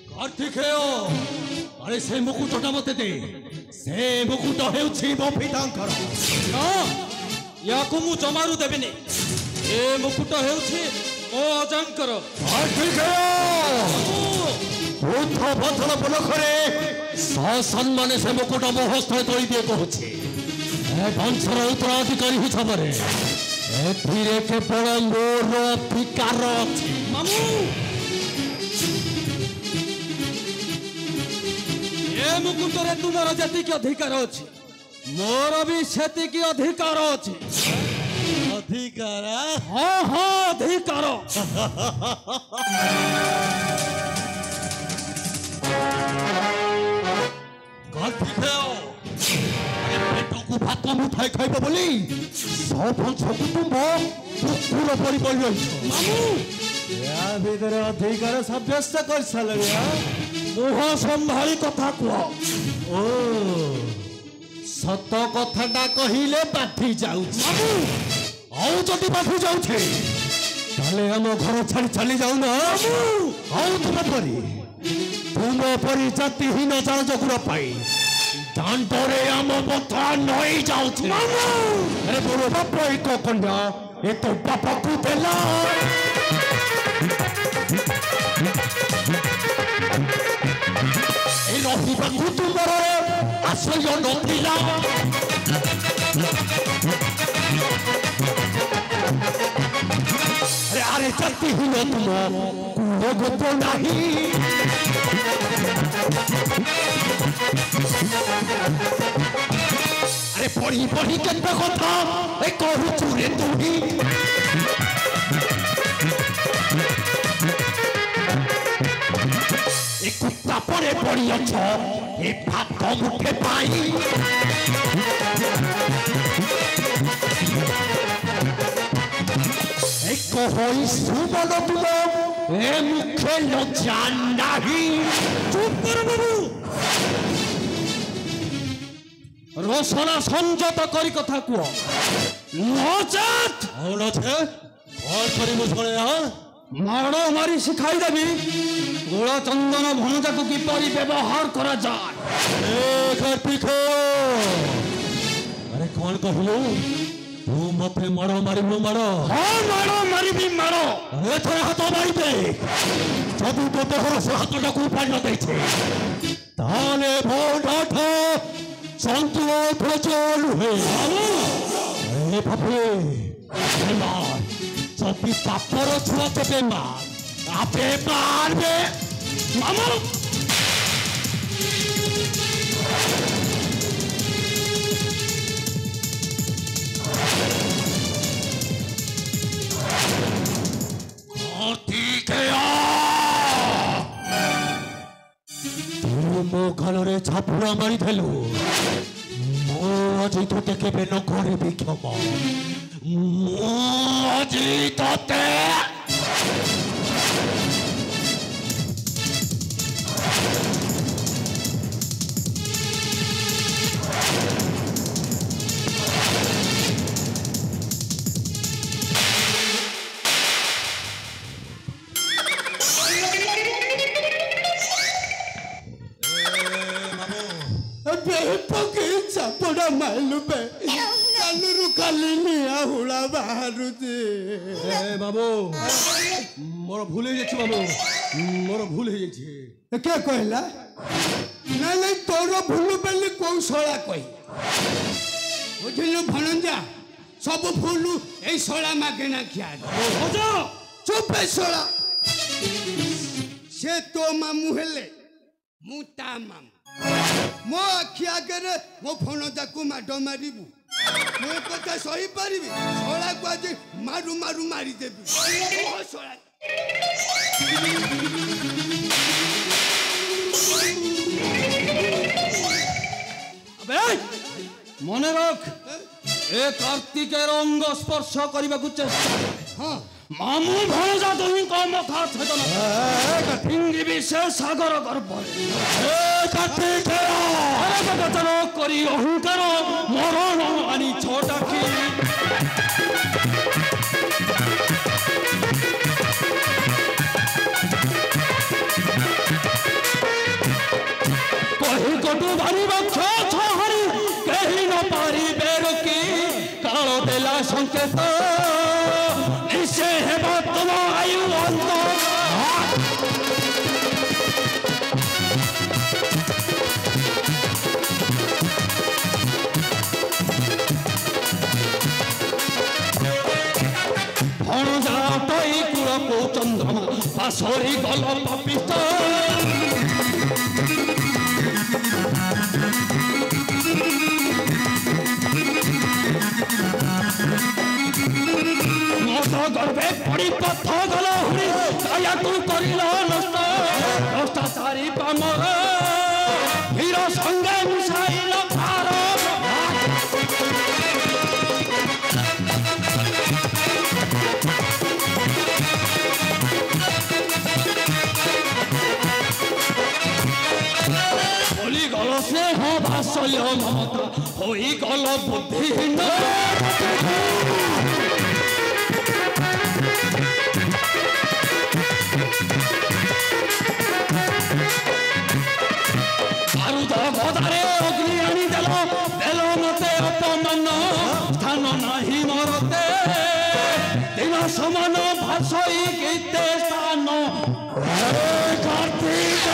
कार्तिकेय अरे से मुकुटटा मते दे से मुकुट हेउछि मो पितांकर ना याकु मु जमारू देबिनी ए मुकुट हेउछि मो अजांकर कार्तिकेय बुद्ध बथन बलखरे सम्माने से मुकुट मो हस्त तोई दिए कहछि ए वंशर उत्तराधिकारी हिसाबरे एथिरे केवल मोर अधिकार अछि मामू ए मुकुटरे तुमर जतिक अधिकार अछि मोर भी सेतिक अधिकार अछि अधिकार हाँ हाँ अधिकार पेटକୁ ଭାତ ମୁଠାଏ ଖାଇବ ବୋଲି ସବଂଶକୁ ତୁମ କୁକୁର ପରି ବଳିଯାଇଛ ମାମୁ ୟା ଭିତରେ ଅଧିକାର ସାବ୍ୟସ୍ତ କରିସାରିଲେଣି ମୁହ ସମ୍ଭାଳି କଥା କୁହ ଓ ସତ କଥାଟା କହିଲେ ବାଧି ଯାଉଛି ଆଉ ଯଦି ବାଧି ଯାଉଛି ତାହେଲେ ଆମ ଘର ଛାଡ଼ି ଚାଲି ଯାଉନ ଆଉ ତୁମ ପରି ଜାତିହୀନ ଜାଳଜଗୁର ପାଇଁ ଦାଣ୍ଡରେ ଆମ ବଥା ନଈ ଯାଉଛି ଆରେ ମୋର ବାପ ଏକ କନ୍ୟା ଏ ତ ବାପକୁ ଦେଲା ଏ ରହିବାକୁ ତୁମର ଆଶ୍ରୟ ନଥିଲା ଆରେ ଜାତିହୀନ ତୁମ କୁଳଗୋତ ନାହିଁ अरे पढ़ी पढ़ी केते कथा ए कहूछु रे तुही ए कुत्ता पड़े पड़ी अछ ए भात मुठे पाई ए कहई सुबल तुम ए मुखे लज्जा नाही चुप कर बाबू रोशना संजत करी कथा कुह नचत और छे और करी मुझे माड़ मारी शिखाई देवी गोल चंदन भणजा को किपरि व्यवहार करा जाए ए कार्तिक अरे कौन कहलु तू मते मारो मारिबु मारो हां मारो मारिबी मारो अरे थोड़ा हाथ मारी दे जदि तो तोहर से हाथटा को उपाय न दैछे ताले भोडाठ संतुल प्रचल है ए बापे बेमार जदि पापर छुआ तो बेमार आपे मारबे मामा मो घरे छापुरा मारी देलु मो अजी तोते केबे न करे भी क्षमा मो अजी तोते चापड़ा मालू पे कालू काली निया हुला बाहरु दे ए बाबू मोर भूल हे जाछि बाबू मोर भूल हे जाछि के कहला ना नहीं तोर भूल बेली कौशला कहि बुझिलु भणंजा सब फूल ए सोला मागेना खिया होजो चुप ए सोला से तो मामू हेले मु ता मामू मो आखि आगे मो फोन जाकू माड मारिबू मो कथा सही पारिबी सोला को आज मारू मारू मारी देबी ओ सोला अबे मने रख ए कार्तिकेर अंग स्पर्श करबा को चेष्टा हां मामू भणजा तुही को मथा छेदन कठिंगी विशेष सागर गर्भ ए कार्तिकेय अरे बचन करी अहंकार मरण आनी छोटा की संकेत निश्चय हेब तुम आयु अंत चंद्रमा पासरी गल पापिष्ट मत गर्भे पड़ी पथ गल हुई दया तू करिल नष्ट भ्रष्टाचारी पामर हीरो संगे मिसाइल स्नेह भाषय ममता हो गल बुद्धिहीन बारूद गदारे अग्नि आनी देल देल मते अपमान स्थान नाही मरते दिन समान भाषय गीते स्थान कार्तिक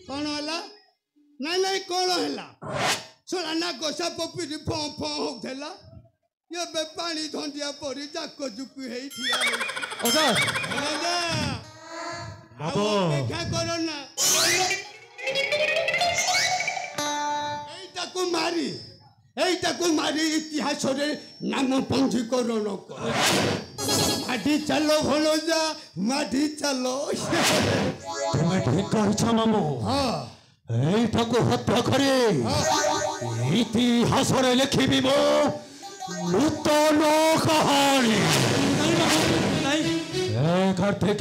कौन हला नहीं कौन हला सोला ना गोसा पपी फं फं होथला ये बे पानी धंदिया पड़ी जाको जुपी हेई थिया ओजा राजा बाबू क्या करो ना एटा को मारी इतिहास रे नाम पंजीकरण कर माटी चलो भलो जा माटी चलो তুমি ঠিক কইছ মামু এইটাকে হত্যা করে ইতিহাসরে লিখিবি মো নূতন কাহিনী কার্তিক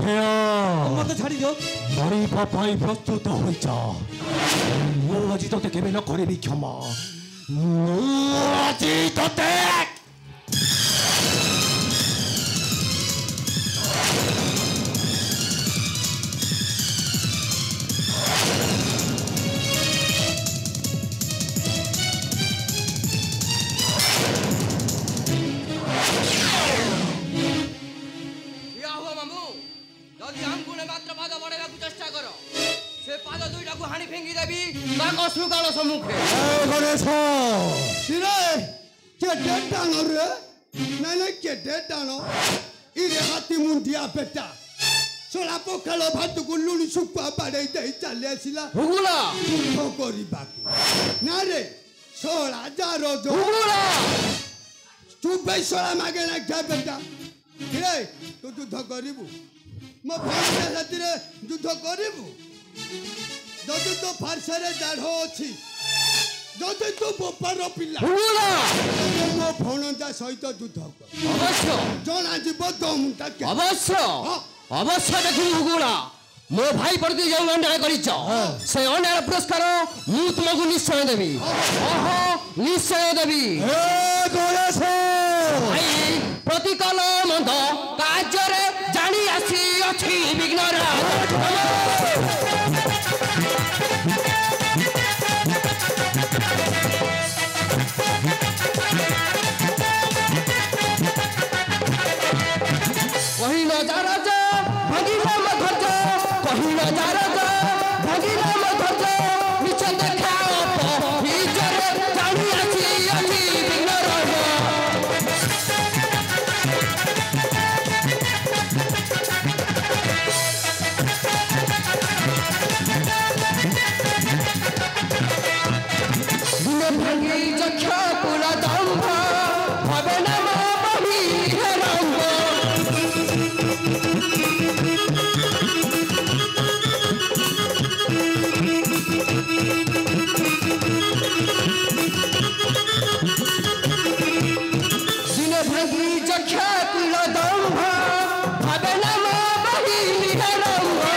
মতে ছাড়ি দিও মরিবা পাই প্রস্তুত হই যা ମୁଁ ଆଜି ତତେ କେବେ ନ କରିବି କ୍ଷମା ମୁଁ ଆଜି ତତେ हाणी फेंगी देवी ताको सुगाल सम्मुखे गणेश सिरे केटे टानो रे नहीं केटे टानो इरे हाथी मुंडिया बेटा सोला पोखलो भात को लुनी सुपा बाडे दे चले आसिला हुगुला तो करिबा ना रे सोला जारो जो हुगुला तू बे सोला मागे ना क्या बेटा रे तू युद्ध करिबू मो भाई साथी युद्ध करिबू जदि तो फारसारे दाढ़ अच्छी ଯଦି ତୁ ବୋପାର ପିଲା ହୁଗୁଳା ମୋ ଭଣଜା ସହିତ ଯୁଦ୍ଧ କର ଅବଶ୍ୟ ଜଣାଯିବ ଦମଟା ଅବଶ୍ୟ ଅବଶ୍ୟ ଦେଖିବି ହୁଗୁଳା ମୋ ଭାଇ ପ୍ରତି ଯେଉଁ ଅନ୍ୟାୟ କରିଛ ସେ ଅନ୍ୟାୟ ପୁରସ୍କାର ମୁଁ ତୁମକୁ ନିଶ୍ଚୟ ଦେବି ନିଶ୍ଚୟ ଦେବି ଭାଇ ପ୍ରତିକାଲ ମନ୍ଦ କାର୍ଯ୍ୟରେ ଜାଣି ଆସିଅଛି ବିଘ୍ନରାଜ କହିଲ ଯାରଜ ଭାଙ୍ଗିଲା ମୋ ଧୈର୍ଯ୍ୟ କହିଲ ଯାରଜ ଭାଙ୍ଗିଲା ମୋ ଧୈର୍ଯ୍ୟ ନିଚ ଦେଖା ନିଜରେ ଜାଣି ଆସିଅଛି ବିଘ୍ନରାଜ ଦିନେ ଭାଙ୍ଗି ଯକ୍ଷ କୁଳ ଦମ୍ଭ ଭବେ ନାମ ବହି ହେରଙ୍ଗ ଦିନେ ଭାଙ୍ଗି ଯକ୍ଷ କୁଳ ଦମ୍ଭ ଭବେ ନାମ ବହି ହେରଙ୍ଗ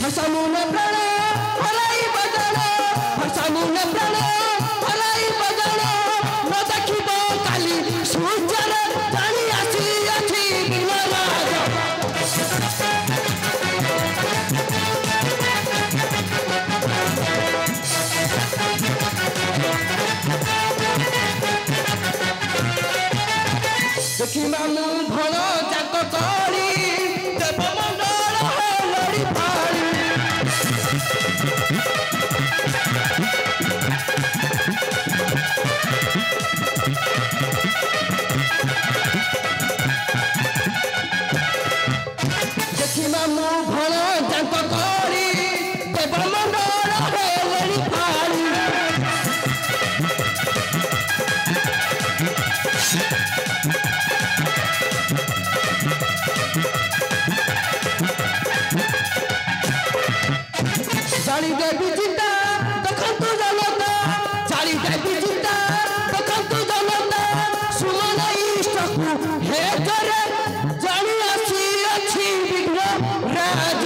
फसामुन प्राण हलाई बजाण फसामुन प्राण हलाई बजाण न देखिब काली सूर्यर जानी आसी बिघ्नराज देखी मामू भण जाक करी देवमंडल लड़ी पाड़ी देखी मामू भण जाक करी देवमंडल लड़ी पाड़ी जाली देवी चिंता देखंतु जनता जाली देवी चिंता देखंतु जनता सुमन इष्टकु हे करे जानी आसी अछि विघ्नराज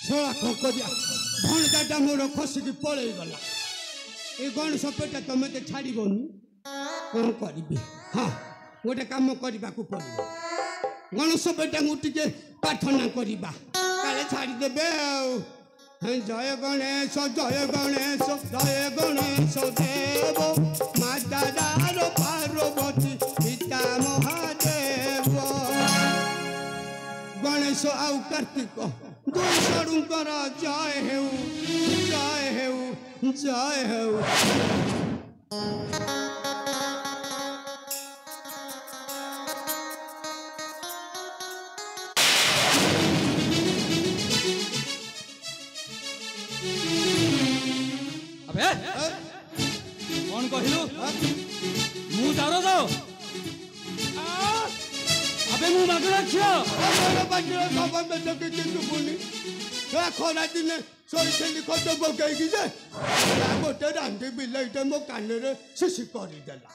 ଶଳା କଙ୍କଦିଆ ଭଣଜାଟା ମୋର ଖସିକି ପଳେଇ ଗଲା ଏ ଗଣେଶ ପେଟା ତମେ ତ ଛାଡ଼ିବନି କ'ଣ କରିବି ହଁ ଗୋଟେ କାମ କରିବାକୁ ପଡ଼ିବ ଗଣେଶ ପେଟାଙ୍କୁ ଟିକେ ପ୍ରାର୍ଥନା କରିବା କାଳେ ଛାଡ଼ିଦେବେ ଆଉ ଜୟ ଗଣେଶ ଦେବ ମାତାର ପାର୍ବତୀ ପିତା ମହାଦେବ ଗଣେଶ ଆଉ କାର୍ତ୍ତିକ ଦୁଇ ଷଡ଼ୁଙ୍କର ଜୟ ହେଉ ଜୟ ହେଉ ଜୟ ହେଉ कौन कहलु मु तारो दो अबे मु मागला छियो আমার বাড়ির খবর তো কিছু শুনি খরা দিনে সরিষেলি কত বকাইকি যে গোটে রান্ধি বিলেইটা মো কাନରେ শিশি କରିଦେଲା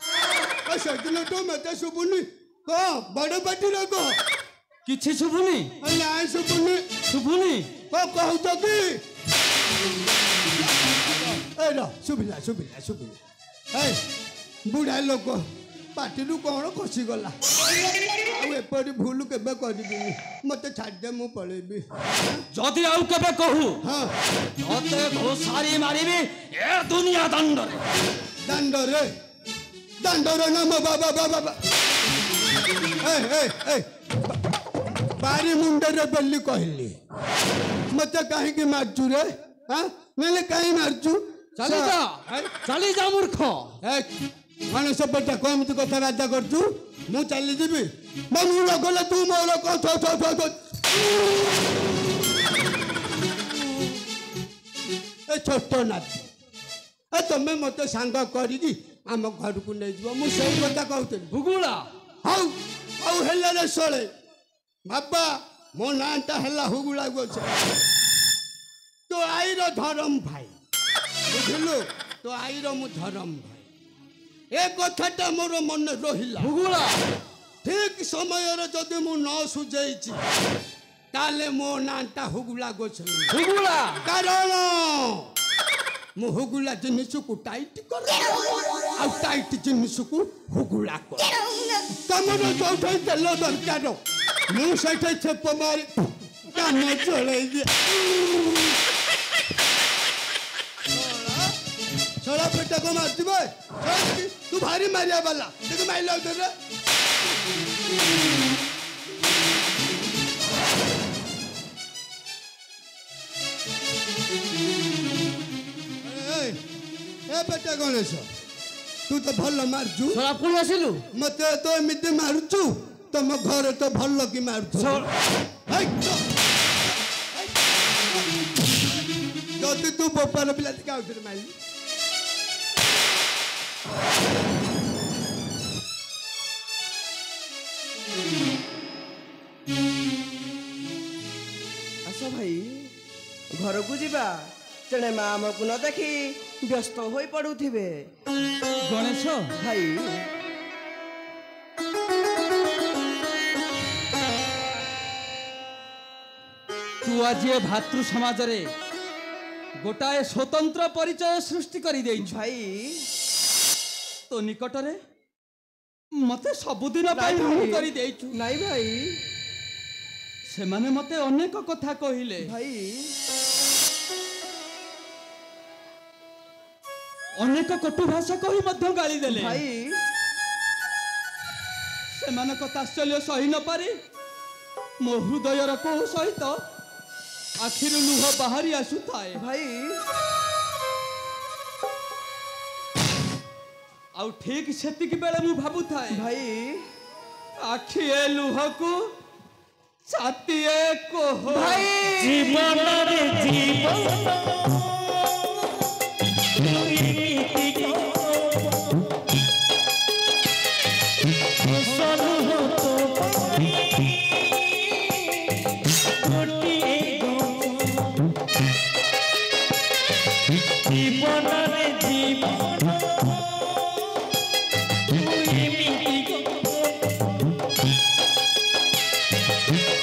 সেদিন তো মতে শুভুনি ক বড় বাটির ক किछि शुभुनी না শুভুনি शुभुनी কହୁছ কি এই র শুভিলা শুভিলা শুভিলা এই বুঢ়া লোক ପାଟିରୁ କ'ଣ ଖସିଗଲା ଆଉ ଏପରି ଭୁଲ କେବେ କରିବିନି ମତେ ଛାଡ଼ିଦେ ମୁଁ ପଳେଇବି ଯଦି ଆଉ କେବେ କହୁ ହଁ ତତେ ଘୋଷାରି ମାରିବି ଏ ଦୁନିଆ ଦାଣ୍ଡରେ ଦାଣ୍ଡରେ ଦାଣ୍ଡରେ ନା ମୋ ବାବା ବାବା ବାରି ମୁଣ୍ଡରେ ବେଲି କହିଲି ମତେ କାହିଁକି ମାରୁଛୁ ରେ ନହେଲେ କାହିଁ ମାରୁଛୁ ଚାଲି ଯା ମୂର୍ଖ ମଣିଷ ପେଟା କେମିତି କଥାବାର୍ତ୍ତା କରୁଛୁ ମୁଁ ଚାଲିଯିବି ମୁଁ ଗଲେ ତୁ ମୋର ଏ ଛୋଟ ନାତି ତମେ ମତେ ସାଙ୍ଗ କରିକି ଆମ ଘରକୁ ନେଇଯିବ ମୁଁ ସେଇ କଥା କହୁଥିଲି ଭୁଗୁଳା ହଉ ହଉ ହେଲା ରେ ଶଳେ ବାବା ମୋ ନାଁଟା ହେଲା ହୁଗୁଳା ଗୋଛ ତୋ ଆଈର ଧରମ ଭାଇ ବୁଝିଲୁ ତୋ ଆଈର ମୁଁ ଧରମ ଭାଇ ଏ କଥାଟା ମୋର ମନେ ରହିଲା ଭୁଗୁଳା ଠିକ ସମୟରେ ଯଦି ମୁଁ ନ ସୁଝେଇଛି ତାହେଲେ ମୋ ନାଁଟା ହୁଗୁଳା ଗୋଛ ଭୁଗୁଳା କାରଣ ମୁଁ ହୁଗୁଳା ଜିନିଷକୁ ଟାଇଟ୍ କରେ ଆଉ ଟାଇଟ୍ ଜିନିଷକୁ ହୁଗୁଳା କରେ ତମର ଯୋଉଠି ତେଲ ଦରକାର ମୁଁ ସେଇଠି ଛେପ ମାରି କାମ ଚଳେଇ ଦିଏ ଛଡ଼ା ପେଟା କଣ ମାରିଥିବେ ତୁ ଭାରି ମାରିବା ବାଲା ଟିକେ ମାରିଲା ଉଧରେ ଏ ପେଟା ଗଣେଶ ତୁ ତ ଭଲ ମାରୁଛୁ ପୁଣି ଆସିଲୁ ମତେ ତ ଏମିତି ମାରୁଛୁ ତମ ଘରେ ତ ଭଲ କି ମାରୁଛୁ ଯଦି ତୁ ବୋପାର ପିଲା ଟିକେ ଆଉଥରେ ମାରିଲି ଆସ ଭାଇ ଘରକୁ ଯିବା ତେଣେ ମା ଆମକୁ ନ ଦେଖି ବ୍ୟସ୍ତ ହୋଇ ପଡୁଥିବେ ଗଣେଶ ଭାଇ ତୁ ଆଜି ଏ ଭାତୃ ସମାଜରେ ଗୋଟାଏ ସ୍ୱତନ୍ତ୍ର ପରିଚୟ ସୃଷ୍ଟି କରିଦେଇଛୁ ଭାଇ ତୋ ନିକଟରେ ମତେ ସବୁଦିନ ପାଇଁ ଋଣୀ କରିଦେଇଛୁ ନାଇଁ ଭାଇ ସେମାନେ ମତେ ଅନେକ କଥା କହିଲେ ଭାଇ ଅନେକ କଟୁ ଭାଷା କହି ମଧ୍ୟ ଗାଳି ଦେଲେ ଭାଇ ସେମାନଙ୍କ ତାତ୍ସଲ୍ୟ ସହି ନ ପାରି ମୋ ହୃଦୟର କୋହ ସହିତ ଆଖିରୁ ଲୁହ ବାହାରି ଆସୁଥାଏ ଭାଇ ଆଉ ଠିକ ସେତିକି ବେଳେ ମୁଁ ଭାବୁଥାଏ ଭାଇ ଆଖି ଏ ଲୁହକୁ ଛାତି ଏ କୋହ ଭାଇ ଜୀବନରେ ଜୀବନ জীবনের জীবন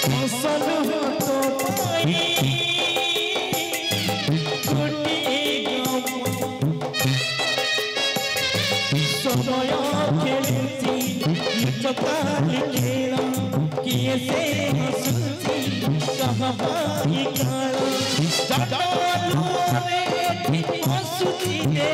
ফসল হতো সময় খেলছি চকাল খেল কিয়ে সে হসুছি সহবাই কাল হসুছি দে